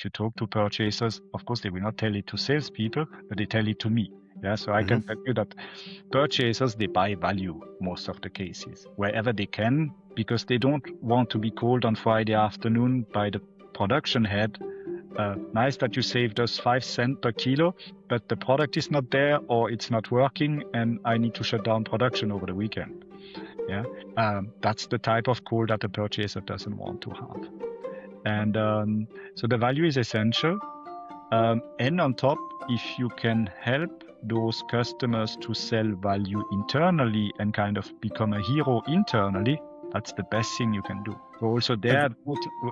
if you talk to purchasers, of course, they will not tell it to salespeople, but they tell it to me. Yeah, so I can tell you that purchasers, they buy value most of the cases, wherever they can, because they don't want to be called on Friday afternoon by the production head. Nice that you saved us 5 cents per kilo, but the product is not there or it's not working and I need to shut down production over the weekend. Yeah, that's the type of call that the purchaser doesn't want to have. And so the value is essential. And on top, if you can help those customers to sell value internally and kind of become a hero internally, that's the best thing you can do. So also there,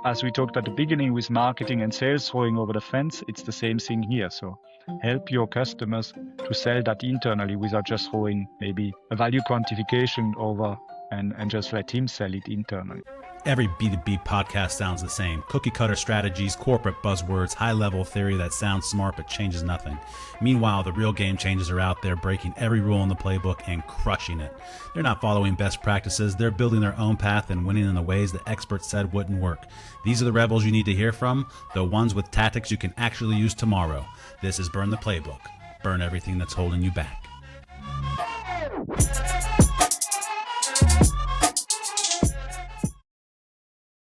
as we talked at the beginning with marketing and sales throwing over the fence, it's the same thing here. So help your customers to sell that internally without just throwing maybe a value quantification over and just let him sell it internally. Every B2B podcast sounds the same. Cookie cutter strategies, corporate buzzwords, high level theory that sounds smart but changes nothing. Meanwhile, the real game changers are out there breaking every rule in the playbook and crushing it. They're not following best practices. They're building their own path and winning in the ways that experts said wouldn't work. These are the rebels you need to hear from, the ones with tactics you can actually use tomorrow. This is Burn the Playbook. Burn everything that's holding you back.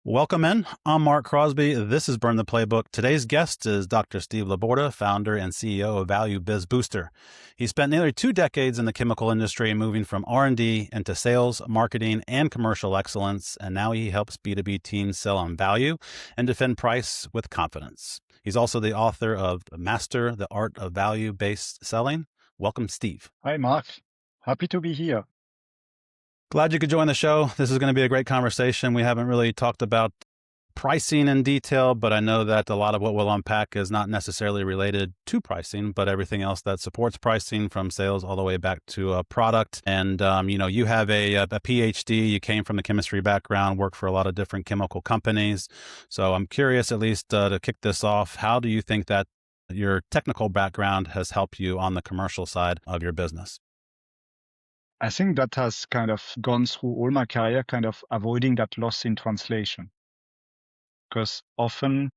Welcome in. I'm Mark Crosby. This is Burn the Playbook. Today's guest is Dr. Steve Laborda, founder and CEO of Value Biz Booster. He spent nearly 2 decades in the chemical industry, moving from R&D into sales, marketing, and commercial excellence, and now he helps B2B teams sell on value and defend price with confidence. He's also the author of Master the Art of Value-Based Selling. Welcome, Steve. Hi, Mark. Happy to be here. Glad you could join the show. This is going to be a great conversation. We haven't really talked about pricing in detail, but I know that a lot of what we'll unpack is not necessarily related to pricing, but everything else that supports pricing, from sales all the way back to a product. And, you have a PhD, you came from the chemistry background, worked for a lot of different chemical companies. So I'm curious, at least to kick this off, how do you think that your technical background has helped you on the commercial side of your business? I think that has kind of gone through all my career, kind of avoiding that loss in translation. Because often,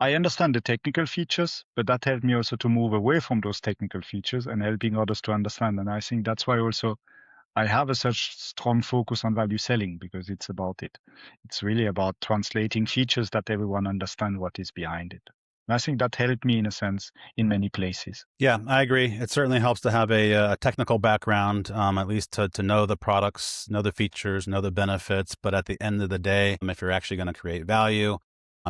I understand the technical features, but that helped me also to move away from those technical features and helping others to understand. And I think that's why also I have such strong focus on value selling, because it's about it. It's really about translating features that everyone understands what is behind it. And I think that helped me, in a sense, in many places. Yeah, I agree. It certainly helps to have a technical background, at least to know the products, know the features, know the benefits. But at the end of the day, if you're actually going to create value,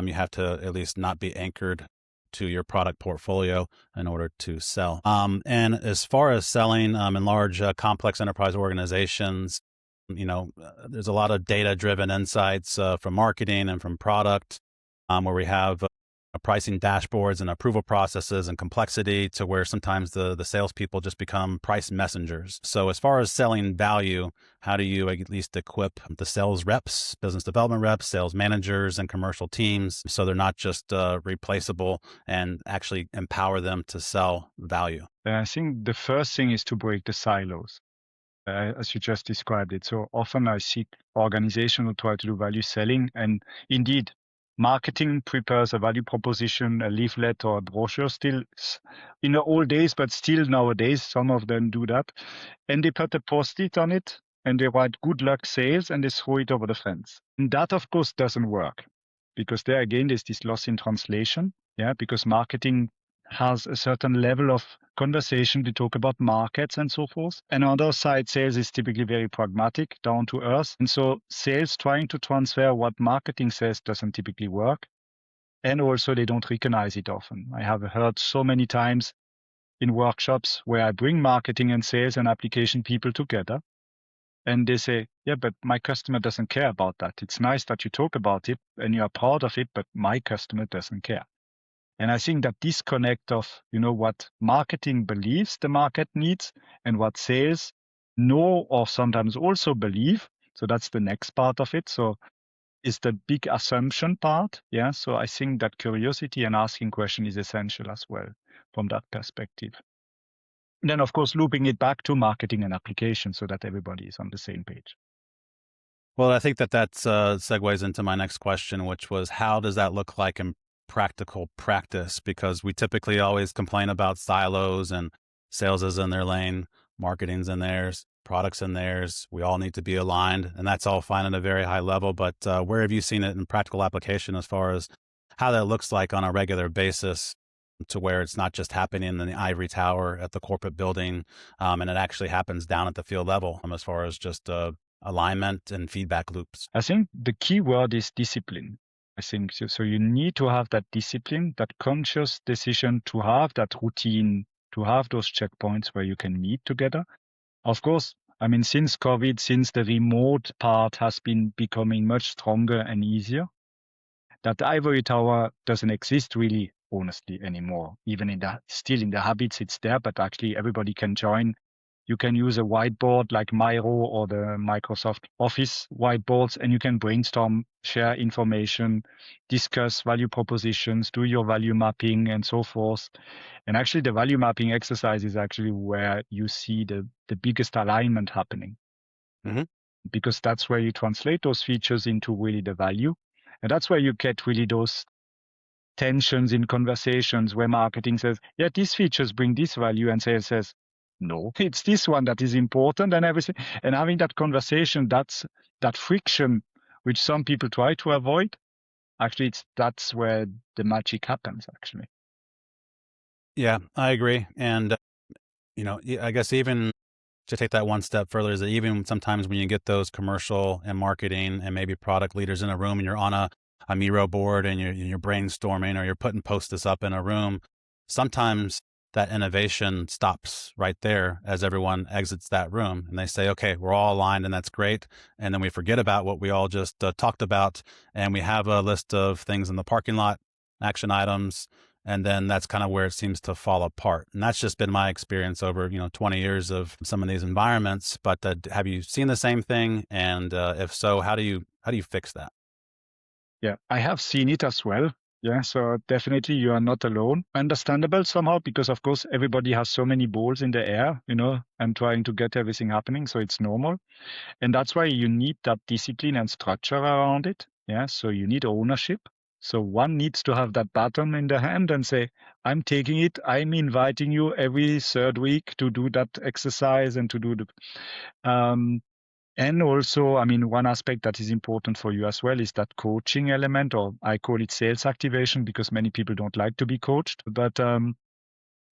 you have to at least not be anchored to your product portfolio in order to sell. And as far as selling in large, complex enterprise organizations, there's a lot of data-driven insights from marketing and from product, where we have pricing dashboards and approval processes and complexity, to where sometimes the salespeople just become price messengers. So as far as selling value, how do you at least equip the sales reps, business development reps, sales managers, and commercial teams so they're not just replaceable, and actually empower them to sell value? I think the first thing is to break the silos, as you just described it. So often I see organizations who try to do value selling, and indeed, marketing prepares a value proposition, a leaflet or a brochure still in the old days, but still nowadays, some of them do that. And they put a post-it on it and they write good luck sales and they throw it over the fence. And that, of course, doesn't work, because there again, there's this loss in translation. Yeah, because marketing has a certain level of conversation. We talk about markets and so forth. And on the other side, sales is typically very pragmatic, down to earth. And so sales trying to transfer what marketing says doesn't typically work. And also they don't recognize it often. I have heard so many times in workshops where I bring marketing and sales and application people together. And they say, yeah, but my customer doesn't care about that. It's nice that you talk about it and you are proud of it, but my customer doesn't care. And I think that disconnect of, what marketing believes the market needs and what sales know or sometimes also believe. So that's the next part of it. So is the big assumption part. Yeah. So I think that curiosity and asking question is essential as well from that perspective. And then, of course, looping it back to marketing and application so that everybody is on the same page. Well, I think that segues into my next question, which was, how does that look like in practical practice? Because we typically always complain about silos and sales is in their lane, marketing's in theirs, products in theirs. We all need to be aligned, and that's all fine at a very high level. But where have you seen it in practical application as far as how that looks like on a regular basis to where it's not just happening in the ivory tower at the corporate building, and it actually happens down at the field level as far as just alignment and feedback loops? I think the key word is discipline. I think so. So you need to have that discipline, that conscious decision to have that routine, to have those checkpoints where you can meet together. Of course, I mean, since COVID, since the remote part has been becoming much stronger and easier, that ivory tower doesn't exist really, honestly, anymore. Even still in the habits, it's there, but actually everybody can join. You can use a whiteboard like Miro or the Microsoft Office whiteboards, and you can brainstorm, share information, discuss value propositions, do your value mapping, and so forth. And actually, the value mapping exercise is actually where you see the biggest alignment happening. Mm-hmm. Because that's where you translate those features into really the value. And that's where you get really those tensions in conversations where marketing says, yeah, these features bring this value, and sales says, no, it's this one that is important and everything. And having that conversation, that's that friction, which some people try to avoid. Actually, that's where the magic happens, actually. Yeah, I agree. And, I guess even to take that one step further is that even sometimes when you get those commercial and marketing and maybe product leaders in a room and you're on a Miro board and you're brainstorming or you're putting post-its up in a room, sometimes that innovation stops right there as everyone exits that room and they say, okay, we're all aligned and that's great. And then we forget about what we all just talked about. And we have a list of things in the parking lot, action items. And then that's kind of where it seems to fall apart. And that's just been my experience over, 20 years of some of these environments. But have you seen the same thing? And if so, how do you fix that? Yeah, I have seen it as well. Yeah, so definitely you are not alone. Understandable somehow, because of course everybody has so many balls in the air, and trying to get everything happening. So it's normal. And that's why you need that discipline and structure around it. Yeah, so you need ownership. So one needs to have that baton in the hand and say, I'm taking it. I'm inviting you every third week to do that exercise and to do and also, I mean, one aspect that is important for you as well is that coaching element, or I call it sales activation because many people don't like to be coached, but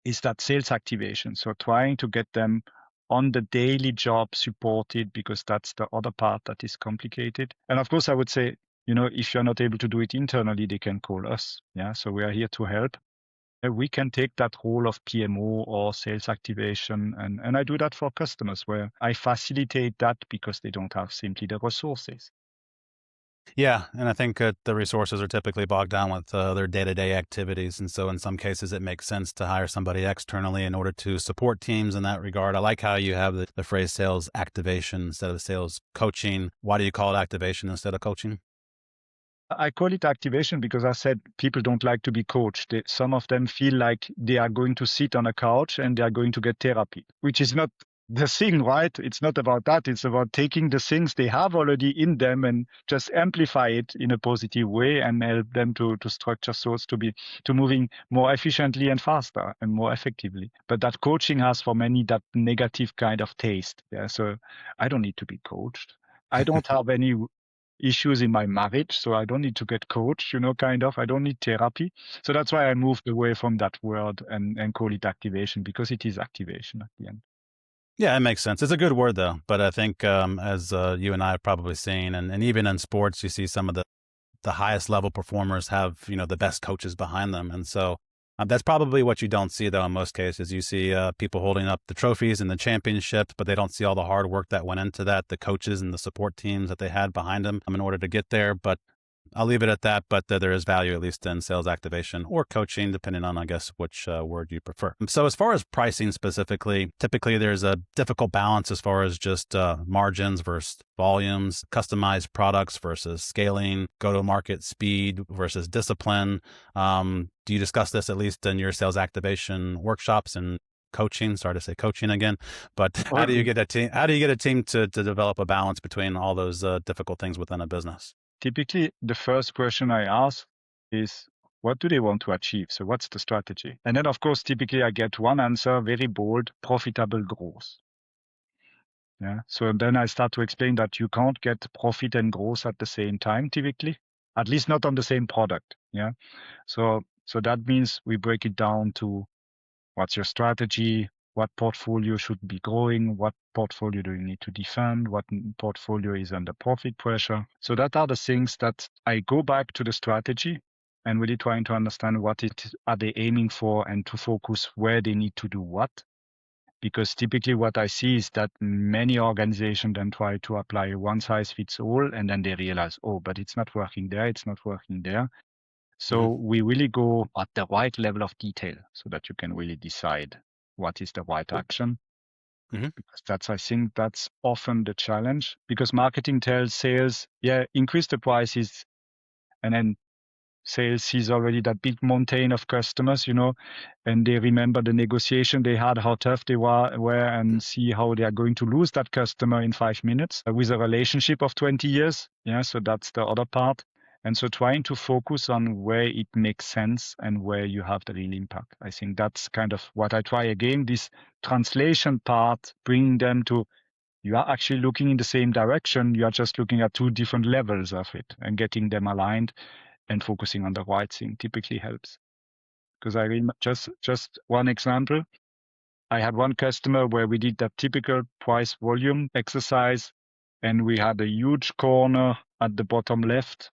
is that sales activation. So trying to get them on the daily job supported, because that's the other part that is complicated. And of course, I would say, if you're not able to do it internally, they can call us. Yeah, so we are here to help. We can take that role of PMO or sales activation. And I do that for customers where I facilitate that because they don't have simply the resources. Yeah. And I think the resources are typically bogged down with their day-to-day activities. And so in some cases, it makes sense to hire somebody externally in order to support teams in that regard. I like how you have the phrase sales activation instead of sales coaching. Why do you call it activation instead of coaching? I call it activation because I said people don't like to be coached. Some of them feel like they are going to sit on a couch and they are going to get therapy, which is not the thing, right? It's not about that. It's about taking the things they have already in them and just amplify it in a positive way and help them to structure thoughts to moving more efficiently and faster and more effectively. But that coaching has for many that negative kind of taste. Yeah. So I don't need to be coached. I don't have any issues in my marriage, so I don't need to get coached, kind of. I don't need therapy. So that's why I moved away from that word and call it activation, because it is activation at the end. Yeah, it makes sense. It's a good word though. But I think as you and I have probably seen, and even in sports, you see some of the highest level performers have, the best coaches behind them. And so that's probably what you don't see, though, in most cases. You see people holding up the trophies and the championships, but they don't see all the hard work that went into that, the coaches and the support teams that they had behind them in order to get there. But I'll leave it at that, but there is value, at least in sales activation or coaching, depending on, I guess, which word you prefer. So as far as pricing specifically, typically there's a difficult balance as far as just margins versus volumes, customized products versus scaling, go-to-market speed versus discipline. Do you discuss this at least in your sales activation workshops and coaching? Sorry to say coaching again, but how do you get a team? How do you get a team to develop a balance between all those difficult things within a business? Typically, the first question I ask is, What do they want to achieve? So what's the strategy? And then, of course, typically I get one answer, very bold, profitable growth. Yeah. So then I start to explain that you can't get profit and growth at the same time, typically, at least not on the same product. Yeah. So that means we break it down to what's your strategy, what portfolio should be growing, what portfolio do you need to defend, what portfolio is under profit pressure. So that are the things that I go back to the strategy and really trying to understand what it are they aiming for and to focus where they need to do what. Because typically what I see is that many organizations then try to apply one size fits all, and then they realize, oh, but it's not working there, it's not working there. So we really go at the right level of detail so that you can really decide what is the right action. Because I think that's often the challenge, because marketing tells sales, yeah, increase the prices, and then sales sees already that big mountain of customers, and they remember the negotiation they had, how tough they were, and see how they are going to lose that customer in 5 minutes with a relationship of 20 years. Yeah, so that's the other part. And so trying to focus on where it makes sense and where you have the real impact. I think that's kind of what I try again, this translation part, bringing them to, you are actually looking in the same direction. You are just looking at two different levels of it and getting them aligned and focusing on the right thing typically helps. Because just one example, I had one customer where we did that typical price volume exercise, and we had a huge corner at the bottom left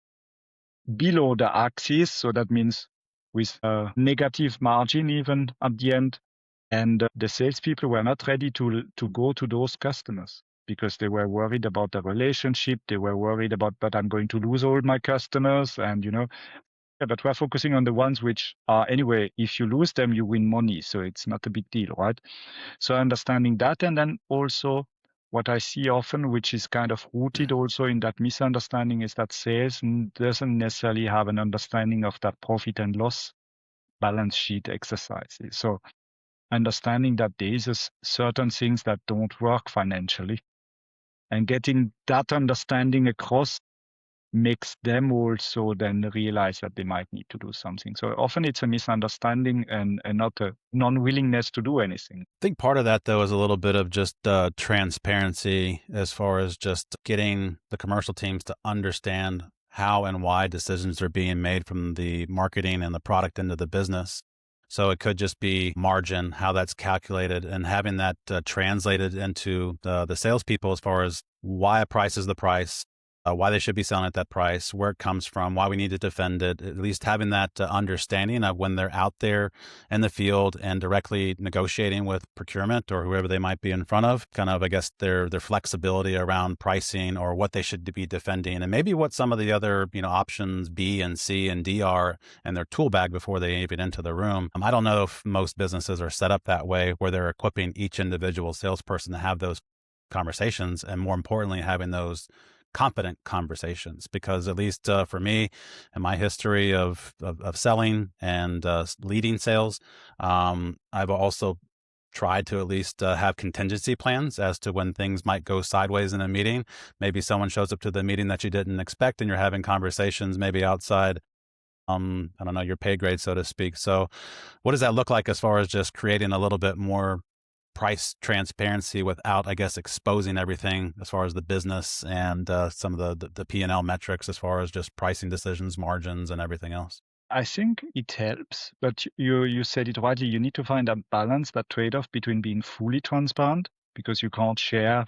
below the axis. So that means with a negative margin even at the end. And the salespeople were not ready to go to those customers because they were worried about the relationship. They were worried about, but I'm going to lose all my customers. And, but we're focusing on the ones which are, anyway, if you lose them, you win money. So it's not a big deal, right? So understanding that. And then also what I see often, which is kind of rooted also in that misunderstanding, is that sales doesn't necessarily have an understanding of that profit and loss balance sheet exercises. So understanding that there is certain things that don't work financially, and getting that understanding across makes them also then realize that they might need to do something. So often it's a misunderstanding and not a non-willingness to do anything. I think part of that, though, is a little bit of just transparency as far as just getting the commercial teams to understand how and why decisions are being made from the marketing and the product into the business. So it could just be margin, how that's calculated, and having that translated into the salespeople as far as why a price is the price, why they should be selling at that price, where it comes from, why we need to defend it, at least having that understanding of when they're out there in the field and directly negotiating with procurement or whoever they might be in front of, kind of, I guess, their flexibility around pricing or what they should be defending, and maybe what some of the other, options B and C and D are in their tool bag before they even enter the room. I don't know if most businesses are set up that way, where they're equipping each individual salesperson to have those conversations, and more importantly, having those competent conversations, because at least for me and my history of selling and leading sales, I've also tried to at least have contingency plans as to when things might go sideways in a meeting. Maybe someone shows up to the meeting that you didn't expect, and you're having conversations maybe outside, I don't know, your pay grade, so to speak. So what does that look like as far as just creating a little bit more price transparency without, I guess, exposing everything as far as the business and some of the P&L metrics as far as just pricing decisions, margins, and everything else? I think it helps, but you said it rightly. You need to find a balance, that trade-off between being fully transparent, because you can't share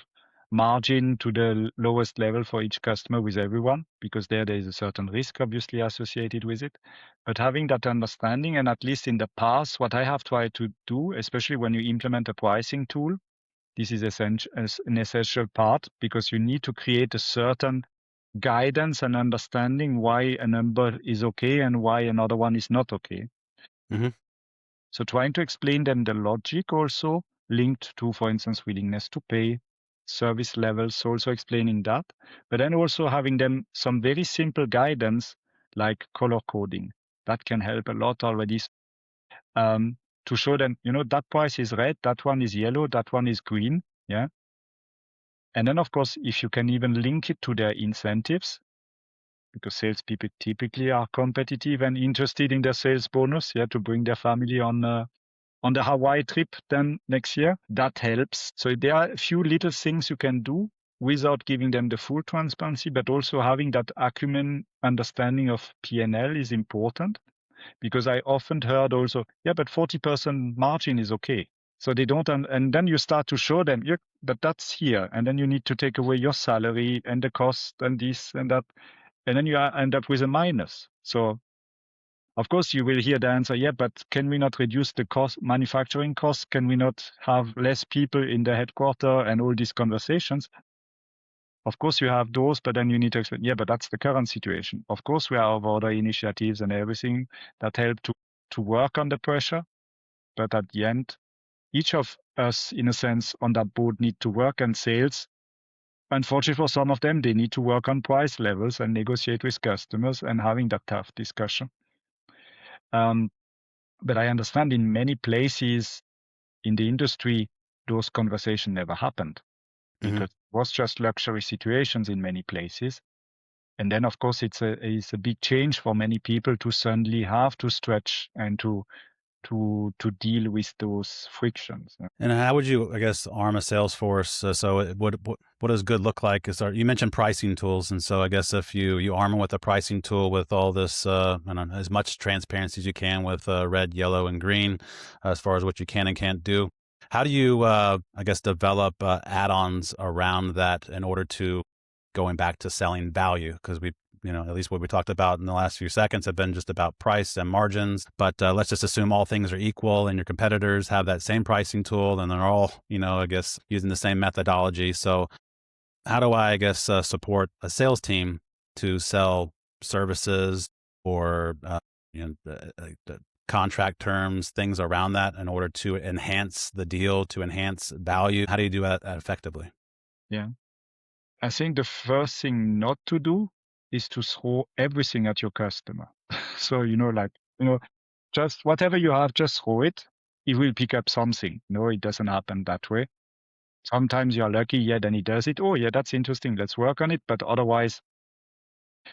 margin to the lowest level for each customer with everyone, because there is a certain risk obviously associated with it. But having that understanding, and at least in the past, what I have tried to do, especially when you implement a pricing tool, this is an essential part, because you need to create a certain guidance and understanding why a number is okay and why another one is not okay. So trying to explain them the logic also linked to, for instance, willingness to pay, service levels, also explaining that, but then also having them some very simple guidance like color coding. That can help a lot already, to show them, that price is red, that one is yellow, that one is green. Yeah. And then, of course, if you can even link it to their incentives, because salespeople typically are competitive and interested in their sales bonus, to bring their family on the Hawaii trip then next year. That helps. So there are a few little things you can do without giving them the full transparency, but also having that acumen understanding of P&L is important, because I often heard also, but 40% margin is okay. So they don't, and then you start to show them, but that's here. And then you need to take away your salary and the cost and this and that. And then you end up with a minus. So of course you will hear the answer, but can we not reduce the cost, manufacturing costs? Can we not have less people in the headquarters and all these conversations? Of course you have those, but then you need to explain, but that's the current situation. Of course we have other initiatives and everything that help to work on the pressure. But at the end, each of us, in a sense, on that board need to work, and sales, unfortunately for some of them, they need to work on price levels and negotiate with customers and having that tough discussion. But I understand in many places in the industry, those conversations never happened, because it was just luxury situations in many places. And then, of course, it's a big change for many people to suddenly have to stretch and to deal with those frictions. And how would you, I guess, arm a sales force? What does good look like? You mentioned pricing tools, and so I guess if you arm them with a pricing tool with all this, as much transparency as you can with red, yellow, and green, as far as what you can and can't do. How do you, I guess, develop add-ons around that in order to going back to selling value? Because at least what we talked about in the last few seconds have been just about price and margins. But let's just assume all things are equal and your competitors have that same pricing tool and they're all, I guess, using the same methodology. So how do I guess, support a sales team to sell services or, the contract terms, things around that in order to enhance the deal, to enhance value? How do you do that effectively? Yeah. I think the first thing not to do is to throw everything at your customer. So, just whatever you have, just throw it. He will pick up something. No, it doesn't happen that way. Sometimes you're lucky, then he does it. Oh, yeah, that's interesting. Let's work on it. But otherwise,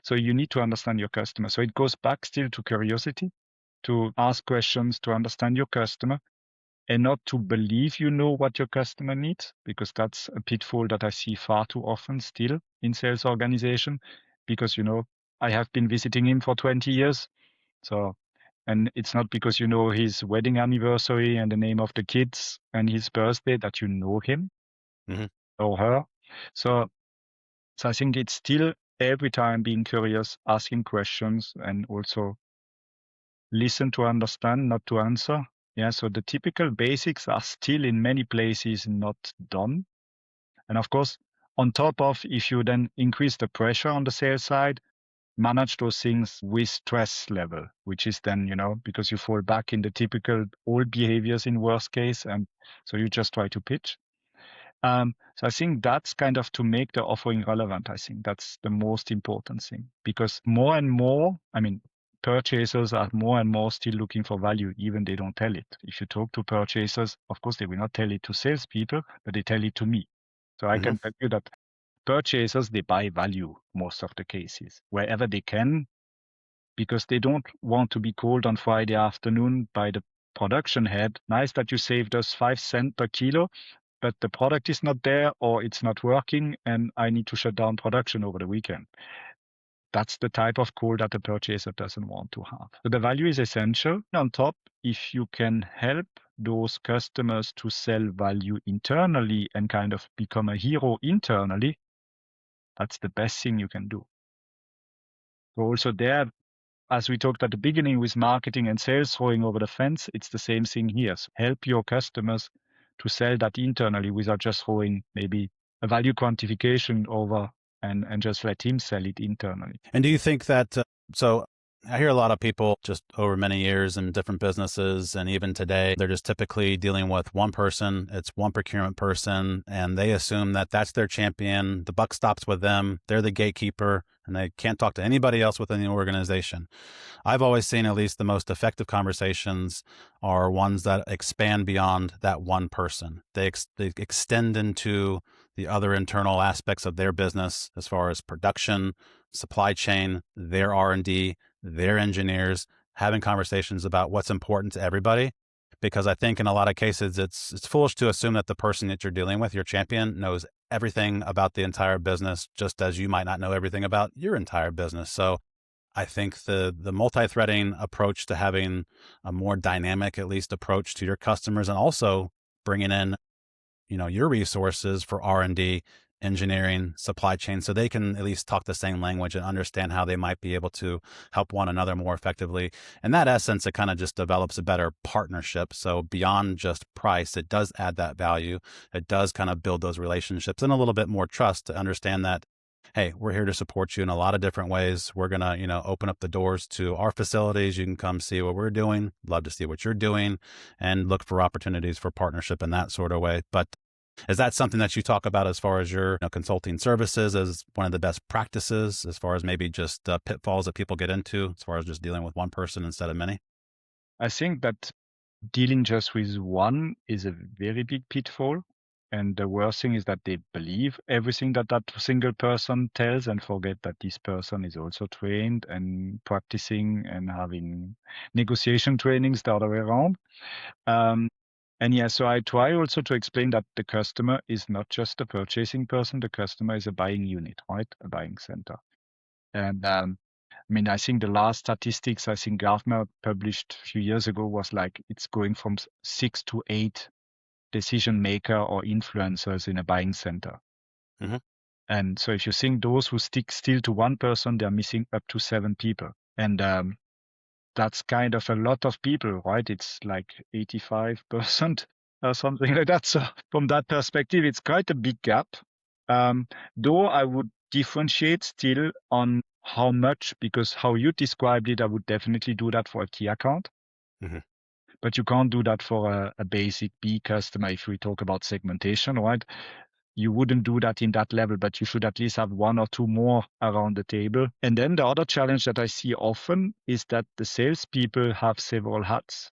so you need to understand your customer. So it goes back still to curiosity, to ask questions, to understand your customer, and not to believe you know what your customer needs, because that's a pitfall that I see far too often still in sales organization, because, I have been visiting him for 20 years. So, and it's not because you know his wedding anniversary and the name of the kids and his birthday that you know him or her. So I think it's still every time being curious, asking questions, and also listen to understand, not to answer. Yeah, so the typical basics are still in many places not done. And of course, on top of, if you then increase the pressure on the sales side, manage those things with stress level, which is then, because you fall back in the typical old behaviors in worst case. And so you just try to pitch. So I think that's kind of to make the offering relevant. I think that's the most important thing, because more and more, purchasers are more and more still looking for value, even they don't tell it. If you talk to purchasers, of course, they will not tell it to salespeople, but they tell it to me. So I can tell you that purchasers, they buy value most of the cases, wherever they can, because they don't want to be called on Friday afternoon by the production head. Nice that you saved us 5 cents per kilo, but the product is not there or it's not working and I need to shut down production over the weekend. That's the type of call that the purchaser doesn't want to have. So the value is essential. On top, if you can help those customers to sell value internally and kind of become a hero internally, that's the best thing you can do. So also there, as we talked at the beginning with marketing and sales throwing over the fence, it's the same thing here. So help your customers to sell that internally without just throwing maybe a value quantification over and just let him sell it internally. And do you think that, so I hear a lot of people just over many years in different businesses, and even today, they're just typically dealing with one person. It's one procurement person, and they assume that that's their champion. The buck stops with them. They're the gatekeeper, and they can't talk to anybody else within the organization. I've always seen at least the most effective conversations are ones that expand beyond that one person. They extend into the other internal aspects of their business as far as production, supply chain, their R&D, their engineers, having conversations about what's important to everybody. Because I think in a lot of cases, it's foolish to assume that the person that you're dealing with, your champion, knows everything about the entire business, just as you might not know everything about your entire business. So I think the multi-threading approach to having a more dynamic, at least, approach to your customers, and also bringing in, your resources for R&D, engineering, supply chain, so they can at least talk the same language and understand how they might be able to help one another more effectively. In that essence, it kind of just develops a better partnership. So beyond just price, it does add that value. It does kind of build those relationships and a little bit more trust to understand that, hey, we're here to support you in a lot of different ways. We're going to, open up the doors to our facilities. You can come see what we're doing. Love to see what you're doing and look for opportunities for partnership in that sort of way. But is that something that you talk about as far as your consulting services as one of the best practices, as far as maybe just pitfalls that people get into, as far as just dealing with one person instead of many? I think that dealing just with one is a very big pitfall. And the worst thing is that they believe everything that that single person tells and forget that this person is also trained and practicing and having negotiation trainings the other way around. And yeah, so I try also to explain that the customer is not just a purchasing person. The customer is a buying unit, right? A buying center. And I think the last statistics I think Gartner published a few years ago was like it's going from 6 to 8 decision maker or influencers in a buying center. Mhm. And so if you think those who stick still to one person, they're missing up to 7 people. And that's kind of a lot of people, right? It's like 85% or something like that. So from that perspective, it's quite a big gap. Though I would differentiate still on how much, because how you described it, I would definitely do that for a key account. Mhm. But you can't do that for a basic B customer if we talk about segmentation, right? You wouldn't do that in that level, but you should at least have one or two more around the table. And then the other challenge that I see often is that the salespeople have several hats.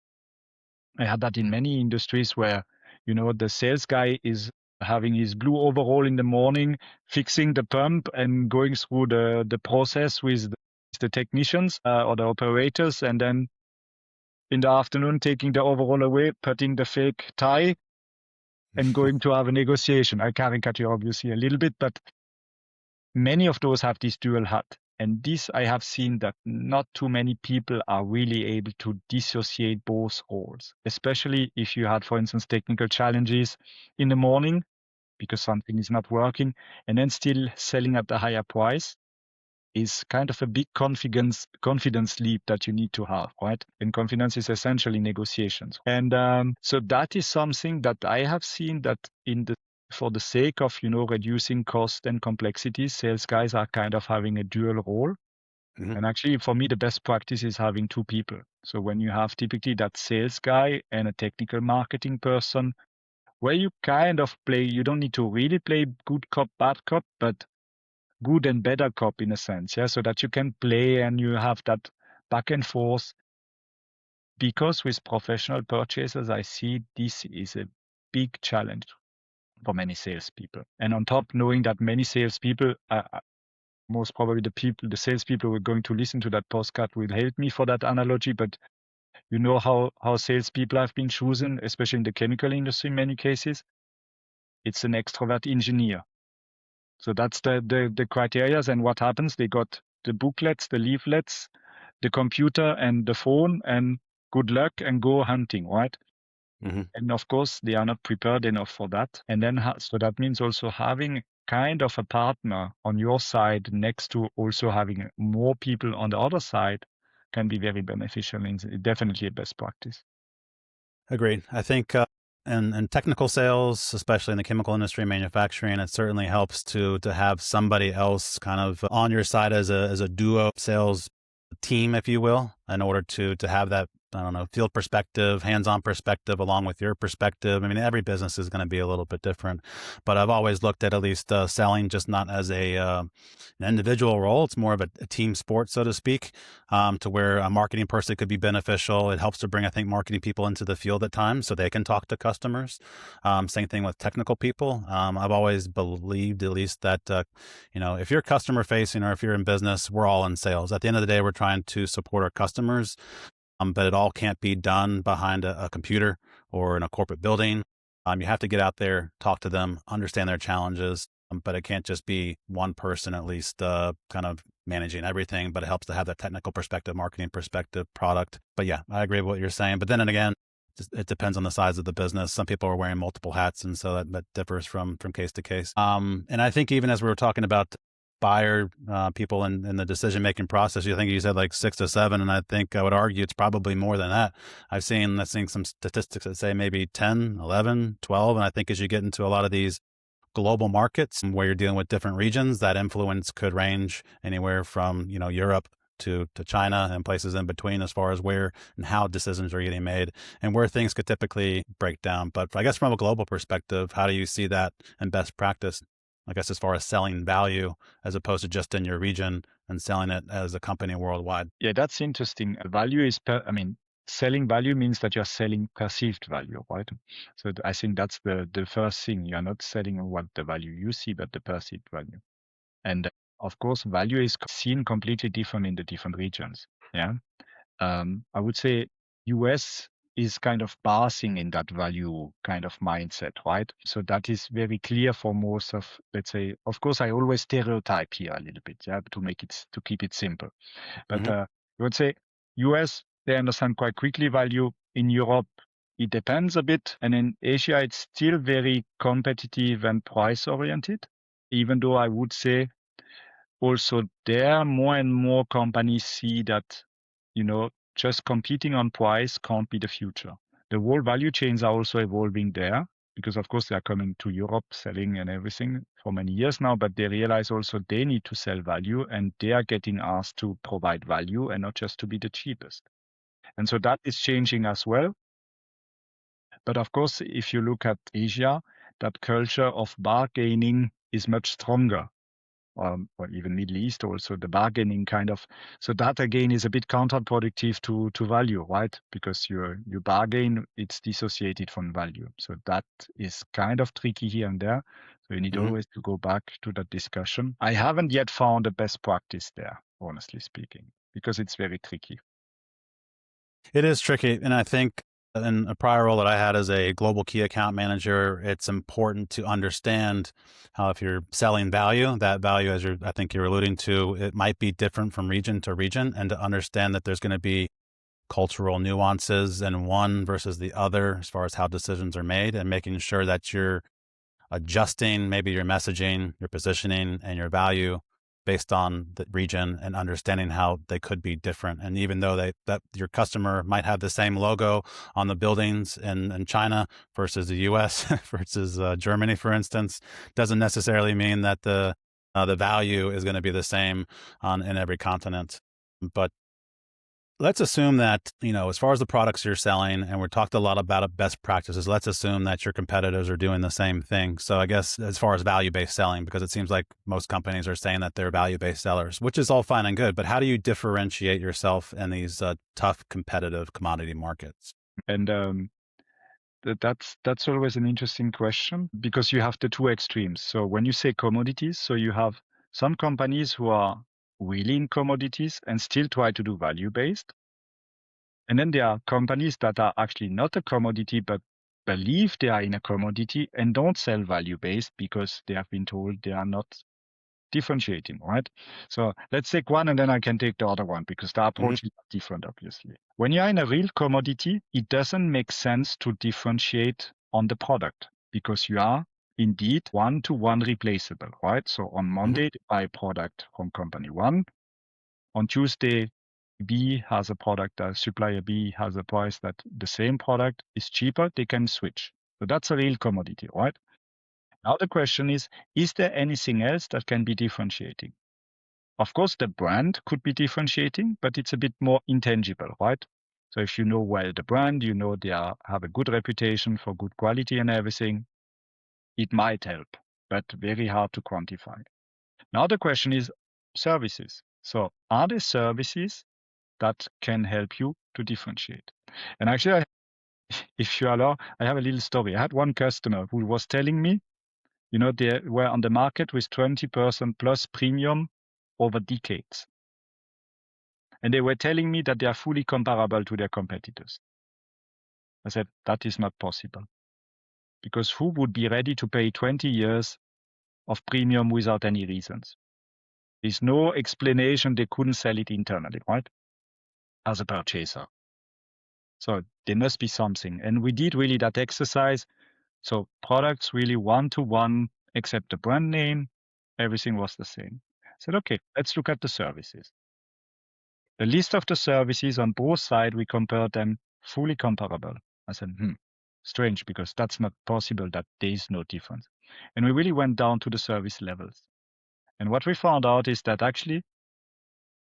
I had that in many industries where, the sales guy is having his blue overall in the morning, fixing the pump and going through the process with the technicians or the operators, and then in the afternoon taking the overall away, putting the fake tie and going to have a negotiation. I caricature obviously a little bit, but many of those have this dual hat. And this I have seen that not too many people are really able to dissociate both roles, especially if you had, for instance, technical challenges in the morning because something is not working, and then still selling at the higher price is kind of a big confidence leap that you need to have, right? And confidence is essentially negotiations. And so that is something that I have seen that for the sake of, reducing cost and complexity, sales guys are kind of having a dual role. Mhm. And actually, for me, the best practice is having two people. So when you have typically that sales guy and a technical marketing person, where you kind of play, you don't need to really play good cop, bad cop, but good and better cop in a sense, yeah, so that you can play and you have that back and forth. Because with professional purchasers, I see this is a big challenge for many salespeople. And on top, knowing that many salespeople, most probably the salespeople who are going to listen to that postcard will hate me for that analogy, but you know how salespeople have been chosen, especially in the chemical industry in many cases. It's an extrovert engineer. So that's the criteria. And what happens? They got the booklets, the leaflets, the computer and the phone, and good luck and go hunting, right? Mhm. And of course, they are not prepared enough for that. And then, so that means also having kind of a partner on your side next to also having more people on the other side can be very beneficial and definitely a best practice. Agreed. I think in technical sales, especially in the chemical industry, manufacturing, it certainly helps to have somebody else kind of on your side as a duo sales team, if you will, in order to have that I don't know, field perspective, hands-on perspective, along with your perspective. I mean, every business is going to be a little bit different, but I've always looked at least selling just not as an individual role. It's more of a team sport, so to speak, to where a marketing person could be beneficial. It helps to bring, I think, marketing people into the field at times so they can talk to customers. Same thing with technical people. I've always believed, at least, that if you're customer facing or if you're in business, we're all in sales. At the end of the day, we're trying to support our customers, but it all can't be done behind a computer or in a corporate building. You have to get out there, talk to them, understand their challenges, but it can't just be one person, at least, kind of managing everything. But it helps to have that technical perspective, marketing perspective, product. But yeah, I agree with what you're saying. But then again, it depends on the size of the business. Some people are wearing multiple hats, and so that differs from case to case. And I think even as we were talking about buyer people in the decision-making process, you think you said like 6 to 7, and I think I would argue it's probably more than that. I've seen some statistics that say maybe 10, 11, 12, and I think as you get into a lot of these global markets where you're dealing with different regions, that influence could range anywhere from, Europe to China and places in between as far as where and how decisions are getting made and where things could typically break down. But I guess from a global perspective, how do you see that in best practice? I guess as far as selling value as opposed to just in your region and selling it as a company worldwide. Yeah, that's interesting. Value is, selling value means that you're selling perceived value, right? So I think that's the first thing. You're not selling what the value you see, but the perceived value. And of course, value is seen completely different in the different regions. Yeah. I would say US is kind of parsing in that value kind of mindset, right? So that is very clear for most of, let's say, of course, I always stereotype here a little bit, yeah, to keep it simple. But I would say US, they understand quite quickly value. In Europe, it depends a bit. And in Asia, it's still very competitive and price oriented, even though I would say also there more and more companies see that, just competing on price can't be the future. The whole value chains are also evolving there because of course they are coming to Europe selling and everything for many years now, but they realize also they need to sell value and they are getting asked to provide value and not just to be the cheapest. And so that is changing as well. But of course, if you look at Asia, that culture of bargaining is much stronger. Or even Middle East also, the bargaining kind of. So that again is a bit counterproductive to value, right? Because you bargain, it's dissociated from value. So that is kind of tricky here and there. So you need always to go back to that discussion. I haven't yet found a best practice there, honestly speaking, because it's very tricky. It is tricky. And I think in a prior role that I had as a global key account manager, it's important to understand how if you're selling value, that value, as I think you're alluding to, it might be different from region to region, and to understand that there's going to be cultural nuances in one versus the other as far as how decisions are made, and making sure that you're adjusting maybe your messaging, your positioning, and your value based on the region and understanding how they could be different. And even though that your customer might have the same logo on the buildings in China versus the US versus Germany, for instance, doesn't necessarily mean that the value is going to be the same in every continent. But let's assume that, as far as the products you're selling, and we talked a lot about best practices, let's assume that your competitors are doing the same thing. So I guess as far as value-based selling, because it seems like most companies are saying that they're value-based sellers, which is all fine and good, but how do you differentiate yourself in these tough, competitive commodity markets? And that's always an interesting question because you have the two extremes. So when you say commodities, so you have some companies who are really in commodities and still try to do value-based. And then there are companies that are actually not a commodity, but believe they are in a commodity and don't sell value-based because they have been told they are not differentiating, right? So let's take one and then I can take the other one because the approach is different, obviously. When you're in a real commodity, it doesn't make sense to differentiate on the product because you are indeed one-to-one replaceable, right? So on Monday, they buy a product from company one. On Tuesday, B has a product, supplier B has a price that the same product is cheaper, they can switch. So that's a real commodity, right? Now the question is there anything else that can be differentiating? Of course, the brand could be differentiating, but it's a bit more intangible, right? So if you know well the brand, you know they have a good reputation for good quality and everything, it might help, but very hard to quantify. Now the question is services. So are there services that can help you to differentiate? And actually, if you allow, I have a little story. I had one customer who was telling me, they were on the market with 20% plus premium over decades. And they were telling me that they are fully comparable to their competitors. I said, that is not possible. Because who would be ready to pay 20 years of premium without any reasons? There's no explanation they couldn't sell it internally, right? As a purchaser. So there must be something. And we did really that exercise. So products really one-to-one, except the brand name, everything was the same. I said, okay, let's look at the services. The list of the services on both sides, we compared them fully comparable. I said, strange, because that's not possible that there is no difference. And we really went down to the service levels. And what we found out is that actually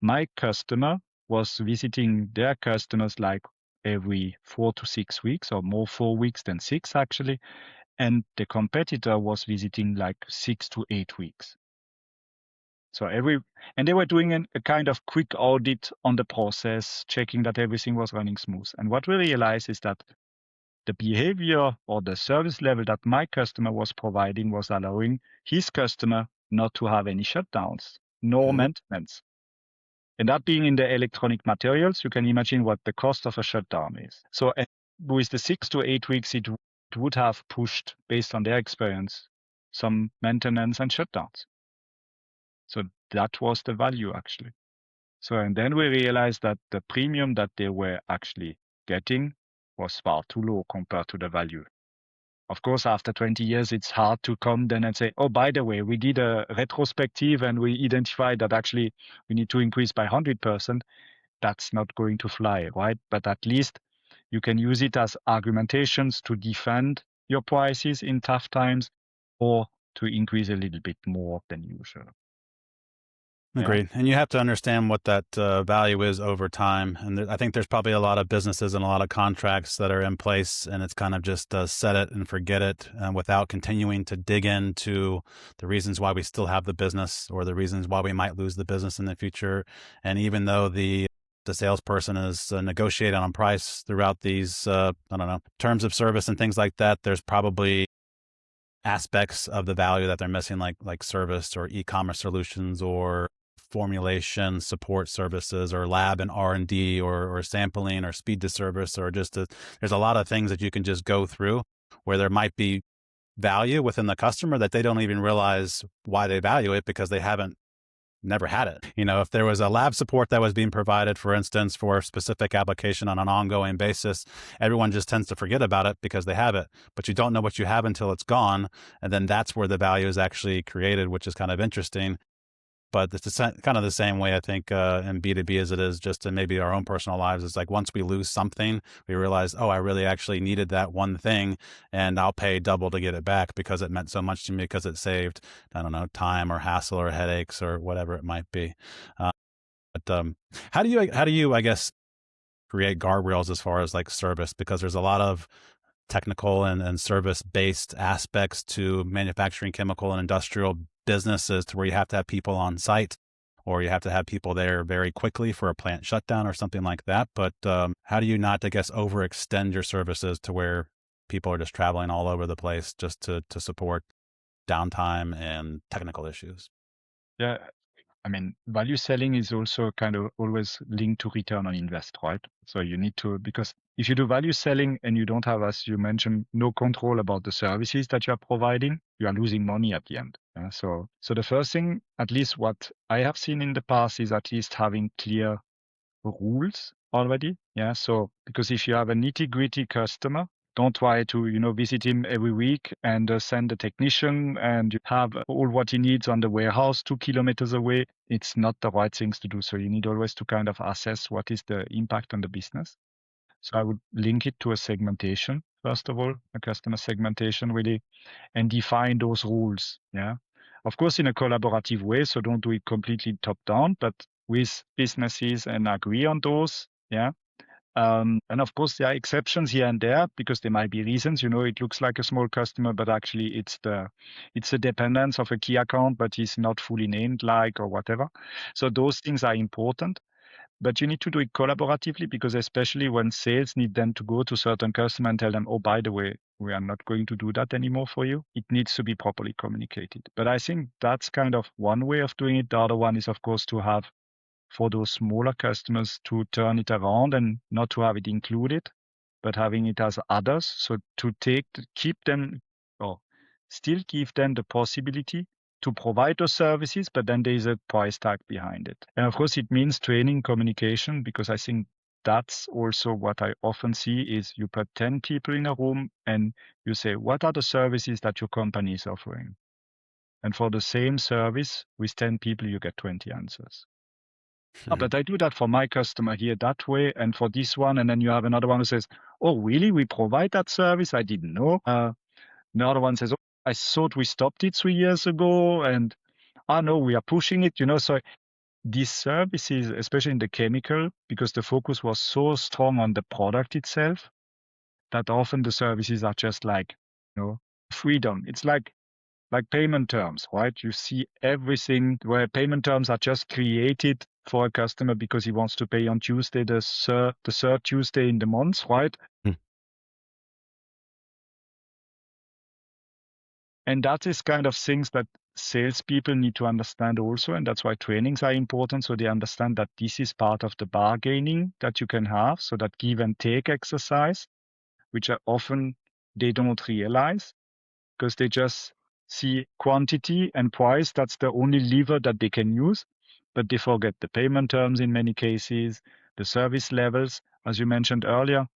my customer was visiting their customers like every 4 to 6 weeks, or more 4 weeks than 6 actually. And the competitor was visiting like 6 to 8 weeks. So and they were doing a kind of quick audit on the process, checking that everything was running smooth. And what we realized is that the behavior or the service level that my customer was providing was allowing his customer not to have any shutdowns, nor maintenance. And that being in the electronic materials, you can imagine what the cost of a shutdown is. So with the 6 to 8 weeks, it would have pushed, based on their experience, some maintenance and shutdowns. So that was the value actually. So, and then we realized that the premium that they were actually getting was far too low compared to the value. Of course, after 20 years, it's hard to come then and say, oh, by the way, we did a retrospective and we identified that actually we need to increase by 100%. That's not going to fly, right? But at least you can use it as argumentations to defend your prices in tough times or to increase a little bit more than usual. Agreed. And you have to understand what that value is over time. And I think there's probably a lot of businesses and a lot of contracts that are in place, and it's kind of just set it and forget it without continuing to dig into the reasons why we still have the business or the reasons why we might lose the business in the future. And even though the salesperson is negotiating on price throughout these, terms of service and things like that, there's probably aspects of the value that they're missing, like service or e-commerce solutions or formulation support services or lab and R&D or sampling or speed to service, or just there's a lot of things that you can just go through where there might be value within the customer that they don't even realize why they value it because they never had it. If there was a lab support that was being provided, for instance, for a specific application on an ongoing basis, everyone just tends to forget about it because they have it, but you don't know what you have until it's gone. And then that's where the value is actually created, which is kind of interesting. But it's kind of the same way, I think, in B2B as it is just in maybe our own personal lives. It's like once we lose something, we realize, oh, I really actually needed that one thing, and I'll pay double to get it back because it meant so much to me because it saved, I don't know, time or hassle or headaches or whatever it might be. But how do you, I guess, create guardrails as far as like service? Because there's a lot of technical and service-based aspects to manufacturing, chemical, and industrial businesses to where you have to have people on site or you have to have people there very quickly for a plant shutdown or something like that. But how do you not, I guess, overextend your services to where people are just traveling all over the place just to support downtime and technical issues? Yeah, I mean, value selling is also kind of always linked to return on invest, right? So you need to, because if you do value selling and you don't have, as you mentioned, no control about the services that you are providing, you are losing money at the end. So the first thing, at least what I have seen in the past, is at least having clear rules already. Yeah. So because if you have a nitty-gritty customer, don't try to visit him every week and send a technician and you have all what he needs on the warehouse 2 kilometers away. It's not the right things to do. So you need always to kind of assess what is the impact on the business. So I would link it to a segmentation, first of all, a customer segmentation really, and define those rules. Yeah. Of course, in a collaborative way. So don't do it completely top down, but with businesses and agree on those. Yeah. And of course, there are exceptions here and there because there might be reasons. It looks like a small customer, but actually it's a dependence of a key account, but he's not fully named like or whatever. So those things are important. But you need to do it collaboratively because especially when sales need then to go to certain customer and tell them, oh, by the way, we are not going to do that anymore for you. It needs to be properly communicated. But I think that's kind of one way of doing it. The other one is, of course, to have for those smaller customers to turn it around and not to have it included, but having it as others. So to keep them or still give them the possibility to provide those services, but then there is a price tag behind it. And of course, it means training communication because I think that's also what I often see is you put 10 people in a room and you say, what are the services that your company is offering? And for the same service with 10 people, you get 20 answers. But I do that for my customer here that way and for this one. And then you have another one who says, oh, really? We provide that service? I didn't know. Another one says, oh, I thought we stopped it 3 years ago. And no, we are pushing it, So these services, especially in the chemical, because the focus was so strong on the product itself, that often the services are just like, freedom. It's like payment terms, right? You see everything where payment terms are just created for a customer because he wants to pay on Tuesday, the third Tuesday in the month, right? And that is kind of things that salespeople need to understand also. And that's why trainings are important. So they understand that this is part of the bargaining that you can have. So that give and take exercise, which are often they don't realize because they just see quantity and price. That's the only lever that they can use, but they forget the payment terms in many cases, the service levels. As you mentioned earlier,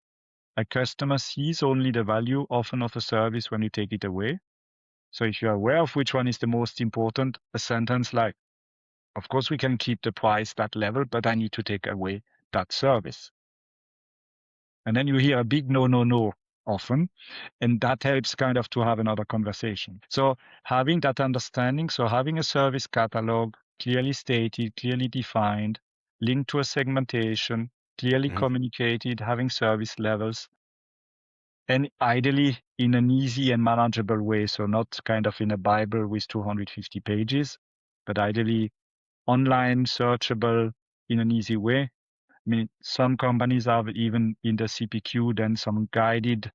a customer sees only the value often of a service when you take it away. So if you're aware of which one is the most important, a sentence like, of course, we can keep the price that level, but I need to take away that service. And then you hear a big no, no, no often, and that helps kind of to have another conversation. So having that understanding, so having a service catalog clearly stated, clearly defined, linked to a segmentation, clearly communicated, having service levels, and ideally in an easy and manageable way. So not kind of in a Bible with 250 pages, but ideally online, searchable in an easy way. I mean, some companies have even in the CPQ then some guided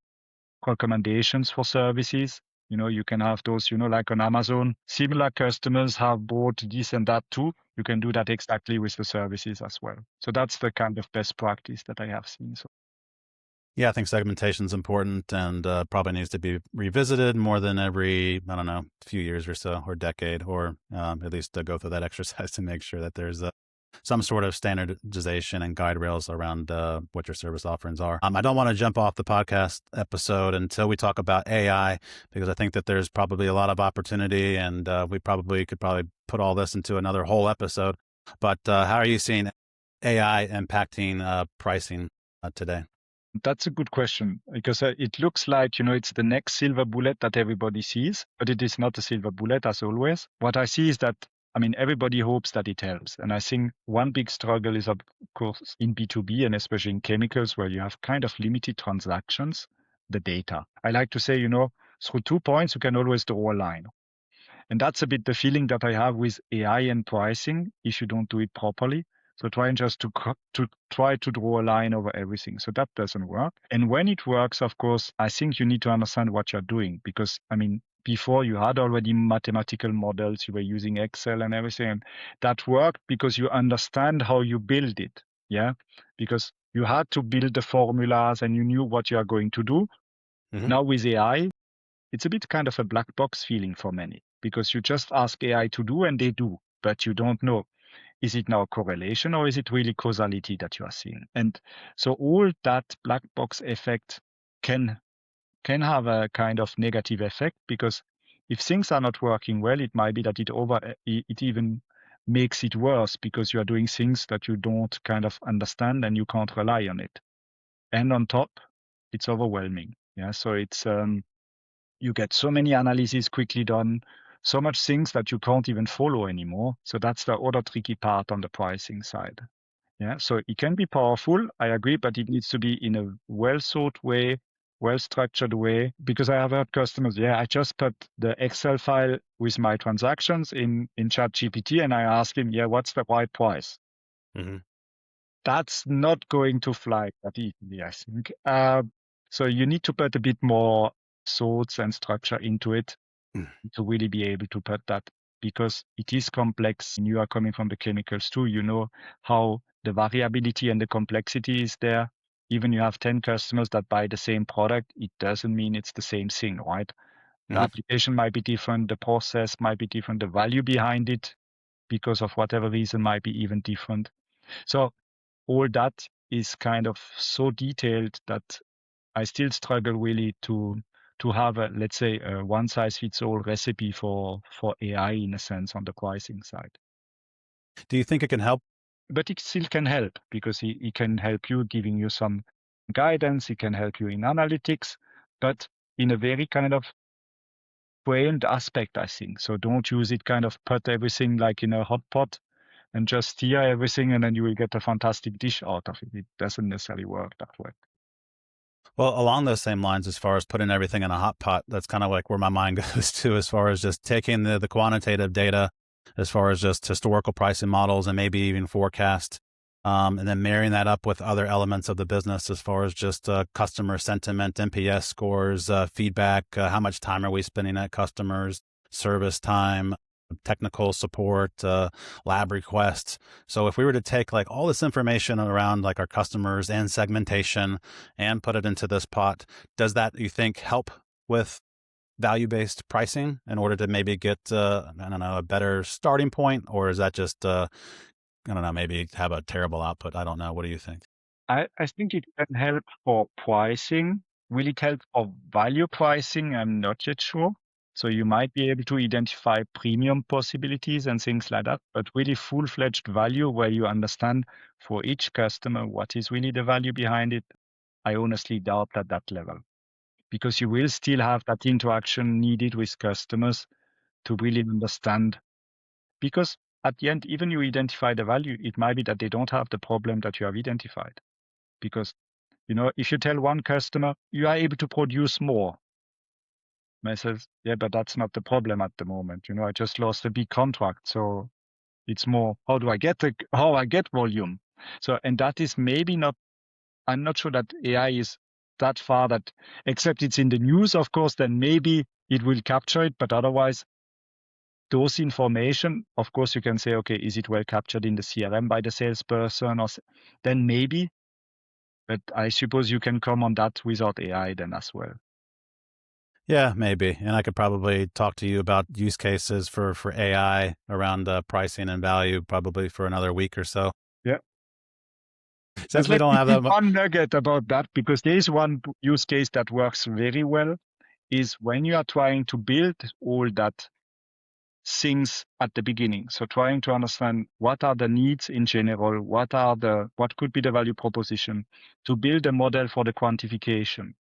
recommendations for services. You can have those, like on Amazon, similar customers have bought this and that too. You can do that exactly with the services as well. So that's the kind of best practice that I have seen. So. Yeah, I think segmentation is important and probably needs to be revisited more than every, I don't know, few years or so, or decade, or at least to go through that exercise to make sure that there's some sort of standardization and guide rails around what your service offerings are. I don't want to jump off the podcast episode until we talk about AI, because I think that there's probably a lot of opportunity and we could put all this into another whole episode. But how are you seeing AI impacting pricing today? That's a good question because it looks like, it's the next silver bullet that everybody sees, but it is not a silver bullet as always. What I see is that, everybody hopes that it helps. And I think one big struggle is, of course, in B2B and especially in chemicals where you have kind of limited transactions, the data. I like to say, through 2 points, you can always draw a line. And that's a bit the feeling that I have with AI and pricing if you don't do it properly. So trying just to try to draw a line over everything. So that doesn't work. And when it works, of course, I think you need to understand what you're doing because, before you had already mathematical models, you were using Excel and everything. And that worked because you understand how you build it. Yeah. Because you had to build the formulas and you knew what you are going to do. Mm-hmm. Now with AI, it's a bit kind of a black box feeling for many because you just ask AI to do and they do, but you don't know. Is it now correlation or is it really causality that you are seeing? And so all that black box effect can have a kind of negative effect because if things are not working well, it might be that it even makes it worse because you are doing things that you don't kind of understand and you can't rely on it. And on top, it's overwhelming. Yeah. So it's you get so many analyses quickly done, so much things that you can't even follow anymore. So that's the other tricky part on the pricing side. Yeah, so it can be powerful, I agree, but it needs to be in a well-thought way, well-structured way, because I have heard customers, yeah, I just put the Excel file with my transactions in ChatGPT and I ask him, yeah, what's the right price? Mm-hmm. That's not going to fly that easily, I think. So you need to put a bit more thoughts and structure into it to really be able to put that, because it is complex. And you are coming from the chemicals too, you know how the variability and the complexity is there. Even you have 10 customers that buy the same product, it doesn't mean it's the same thing, right? The Mm-hmm. application might be different, the process might be different, the value behind it, because of whatever reason, might be even different. So all that is kind of so detailed that I still struggle really to have a, let's say, a one size fits all recipe for AI in a sense on the pricing side. Do you think it can help? But it still can help because he can help you, giving you some guidance. He can help you in analytics, but in a very kind of framed aspect, I think. So don't use it kind of put everything like in a hot pot and just stir everything and then you will get a fantastic dish out of it. It doesn't necessarily work that way. Well, along those same lines, as far as putting everything in a hot pot, that's kind of like where my mind goes to, as far as just taking the quantitative data, as far as just historical pricing models and maybe even forecast, and then marrying that up with other elements of the business, as far as just customer sentiment, NPS scores, feedback, how much time are we spending at customers, service time, technical support, lab requests. So if we were to take like all this information around like our customers and segmentation and put it into this pot, does that, you think, help with value-based pricing in order to maybe get, I don't know, a better starting point? Or is that just, I don't know, maybe have a terrible output? I don't know. What do you think? I think it can help for pricing. Will it help for value pricing? I'm not yet sure. So you might be able to identify premium possibilities and things like that, but really full-fledged value where you understand for each customer what is really the value behind it. I honestly doubt at that level because you will still have that interaction needed with customers to really understand. Because at the end, even you identify the value, it might be that they don't have the problem that you have identified. Because if you tell one customer you are able to produce more, and I says, yeah, but that's not the problem at the moment. I just lost a big contract, so it's more how I get volume. So, and that is maybe not. I'm not sure that AI is that far that, except it's in the news, of course, then maybe it will capture it. But otherwise, those information, of course, you can say, okay, is it well captured in the CRM by the salesperson, or then maybe. But I suppose you can come on that without AI then as well. Yeah, maybe. And I could probably talk to you about use cases for AI around pricing and value probably for another week or so. Yeah. Since But we let don't me have give that much. one nugget about that, because there is one use case that works very well, is when you are trying to build all that things at the beginning. So trying to understand what are the needs in general, what could be the value proposition, to build a model for the quantification.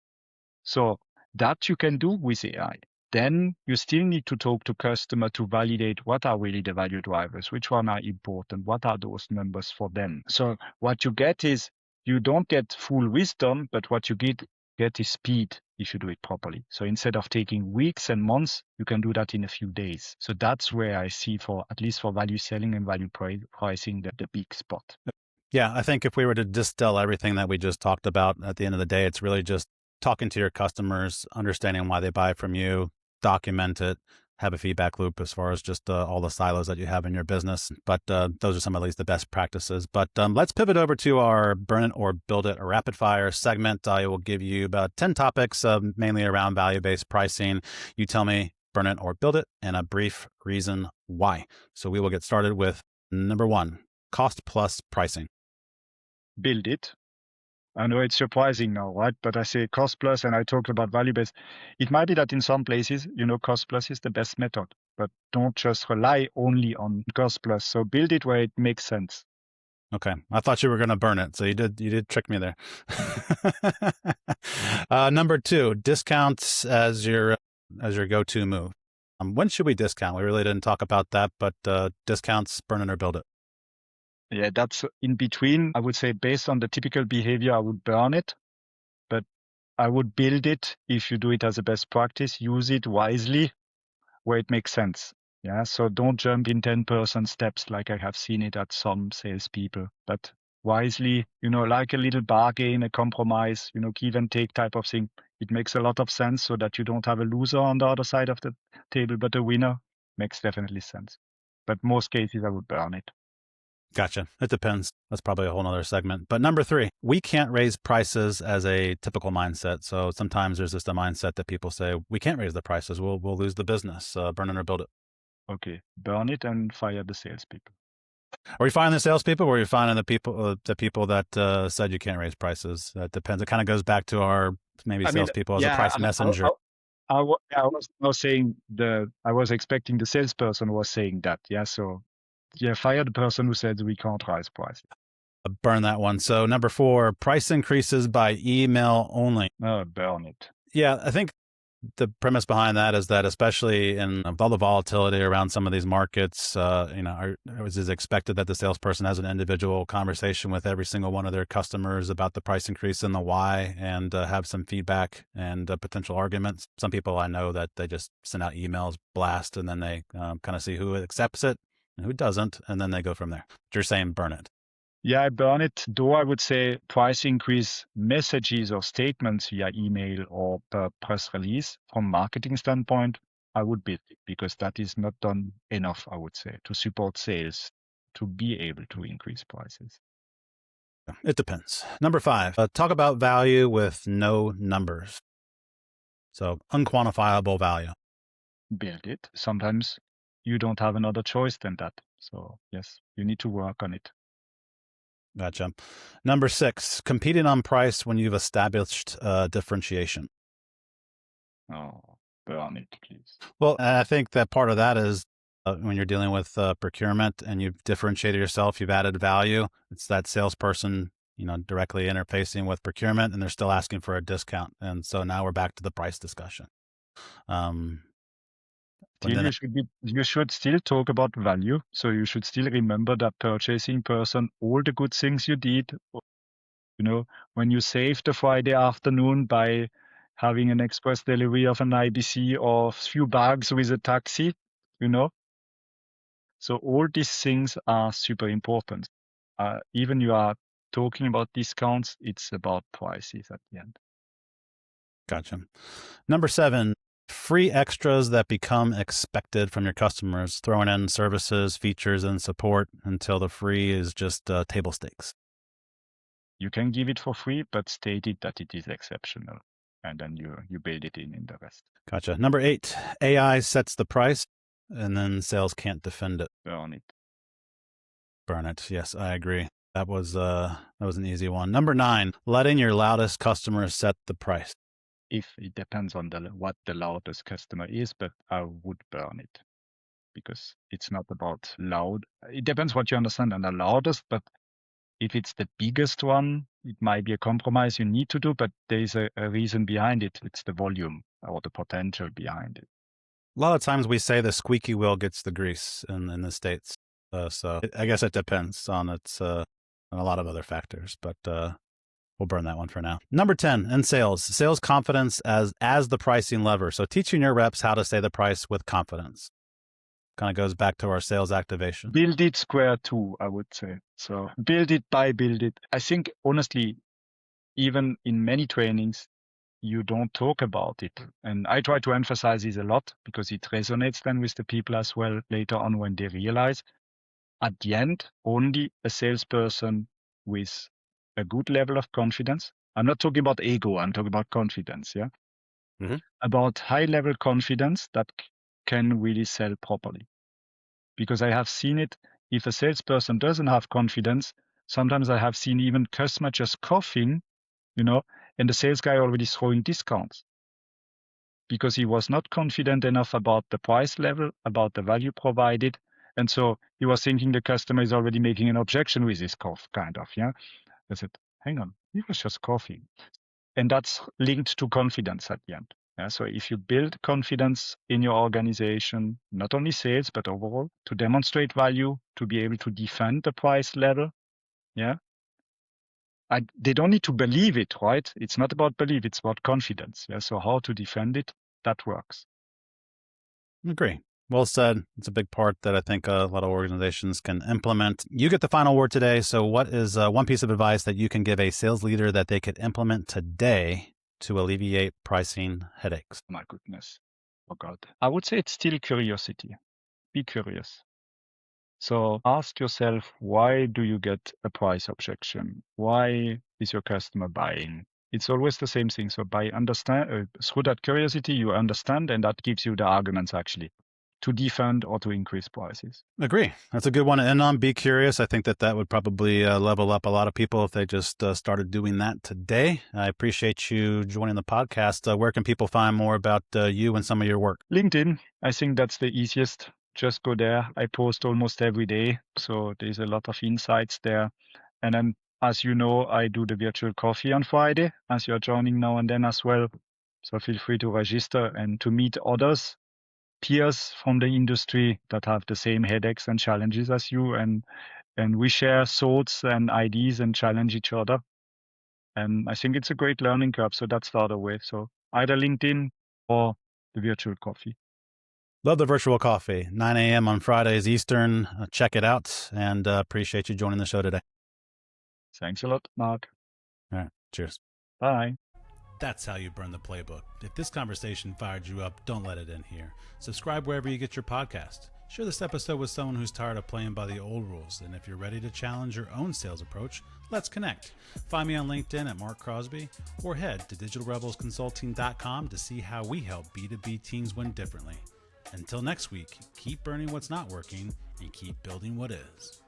So that you can do with AI. Then you still need to talk to customer to validate what are really the value drivers, which one are important, what are those numbers for them. So what you get is you don't get full wisdom, but what you get is speed if you do it properly. So instead of taking weeks and months, you can do that in a few days. So that's where I see, for at least for value selling and value pricing, the big spot. Yeah, I think if we were to distill everything that we just talked about, at the end of the day, it's really just talking to your customers, understanding why they buy from you, document it, have a feedback loop as far as just all the silos that you have in your business. But those are some at least the best practices. But let's pivot over to our burn it or build it, a rapid fire segment. I will give you about 10 topics, mainly around value-based pricing. You tell me burn it or build it and a brief reason why. So we will get started with number 1, cost plus pricing. Build it. I know it's surprising now, right? But I say cost plus and I talked about value based. It might be that in some places, cost plus is the best method, but don't just rely only on cost plus. So build it where it makes sense. Okay. I thought you were going to burn it. So you did trick me there. Number 2, discounts as your go-to move. When should we discount? We really didn't talk about that, but discounts, burn it or build it. Yeah, that's in between. I would say based on the typical behavior, I would burn it, but I would build it if you do it as a best practice, use it wisely where it makes sense. Yeah. So don't jump in 10% steps like I have seen it at some salespeople, but wisely, like a little bargain, a compromise, give and take type of thing. It makes a lot of sense so that you don't have a loser on the other side of the table, but a winner makes definitely sense. But most cases I would burn it. Gotcha. It depends. That's probably a whole nother segment. But number 3, we can't raise prices as a typical mindset. So sometimes there's just a mindset that people say, we can't raise the prices. We'll lose the business. Burn it or build it. Okay. Burn it and fire the salespeople. Are you finding the salespeople, or are you finding the people that said you can't raise prices? That depends. It kind of goes back to our salespeople as a price messenger. I was now saying I was expecting the salesperson was saying that. Yeah. So yeah, fire the person who said we can't raise prices. Burn that one. So number 4, price increases by email only. Burn it. Yeah, I think the premise behind that is that, especially with all the volatility around some of these markets, it was expected that the salesperson has an individual conversation with every single one of their customers about the price increase and the why, and have some feedback and potential arguments. Some people I know that they just send out emails, blast, and then they kind of see who accepts it and who doesn't, and then they go from there. But you're saying burn it. Yeah, I burn it. Though I would say price increase messages or statements via email or per press release from marketing standpoint, I would build it because that is not done enough, I would say, to support sales to be able to increase prices. It depends. Number 5, talk about value with no numbers. So unquantifiable value. Build it. Sometimes you don't have another choice than that. So yes, you need to work on it. Gotcha. Number 6, competing on price when you've established differentiation. Oh, burn it, please. Well, I think that part of that is when you're dealing with procurement and you've differentiated yourself, you've added value. It's that salesperson, directly interfacing with procurement, and they're still asking for a discount. And so now we're back to the price discussion. You should still talk about value. So you should still remember that purchasing person, all the good things you did, when you saved the Friday afternoon by having an express delivery of an IBC or a few bags with a taxi, So all these things are super important. Even you are talking about discounts, it's about prices at the end. Gotcha. Number 7, free extras that become expected from your customers, throwing in services, features, and support until the free is just table stakes. You can give it for free, but state it that it is exceptional. And then you build it in the rest. Gotcha. Number 8, AI sets the price and then sales can't defend it. Burn it. Burn it. Yes, I agree. That was an easy one. Number 9, letting your loudest customers set the price. If it depends on what the loudest customer is, but I would burn it because it's not about loud. It depends what you understand on the loudest, but if it's the biggest one, it might be a compromise you need to do, but there's a reason behind it. It's the volume or the potential behind it. A lot of times we say the squeaky wheel gets the grease in the States. So I guess it depends on on a lot of other factors, but we'll burn that one for now. Number 10, in sales confidence as the pricing lever. So teaching your reps how to say the price with confidence. Kind of goes back to our sales activation. Build it square two, I would say. So build it. I think honestly, even in many trainings, you don't talk about it. And I try to emphasize this a lot because it resonates then with the people as well later on when they realize at the end, only a salesperson with a good level of confidence. I'm not talking about ego, I'm talking about confidence, yeah? Mm-hmm. About high level confidence that can really sell properly. Because I have seen it, if a salesperson doesn't have confidence, sometimes I have seen even customer just coughing, and the sales guy already throwing discounts because he was not confident enough about the price level, about the value provided. And so he was thinking the customer is already making an objection with his cough, kind of, yeah? I said, hang on, he was just coughing. And that's linked to confidence at the end. Yeah, so if you build confidence in your organization, not only sales, but overall, to demonstrate value, to be able to defend the price level, yeah, they don't need to believe it, right? It's not about belief, it's about confidence. Yeah, so how to defend it, that works. Agree. Well said. It's a big part that I think a lot of organizations can implement. You get the final word today. So what is one piece of advice that you can give a sales leader that they could implement today to alleviate pricing headaches? My goodness. Oh God. I would say it's still curiosity. Be curious. So ask yourself, why do you get a price objection? Why is your customer buying? It's always the same thing. So by through that curiosity, you understand, and that gives you the arguments actually to defend or to increase prices. Agree. That's a good one to end on. Be curious. I think that would probably level up a lot of people if they just started doing that today. I appreciate you joining the podcast. Where can people find more about you and some of your work? LinkedIn, I think that's the easiest. Just go there. I post almost every day, so there's a lot of insights there. And then, as you know, I do the virtual coffee on Friday, as you're joining now and then as well. So feel free to register and to meet others, peers from the industry that have the same headaches and challenges as you, and we share thoughts and ideas and challenge each other. And I think it's a great learning curve. So that's the other way. So either LinkedIn or the virtual coffee. Love the virtual coffee, 9 a.m. on Fridays Eastern. Check it out, and appreciate you joining the show today. Thanks a lot, Mark. All right. Cheers. Bye. That's how you burn the playbook. If this conversation fired you up, don't let it in here. Subscribe wherever you get your podcast. Share this episode with someone who's tired of playing by the old rules. And if you're ready to challenge your own sales approach, let's connect. Find me on LinkedIn at Mark Crosby, or head to digitalrebelsconsulting.com to see how we help B2B teams win differently. Until next week, keep burning what's not working and keep building what is.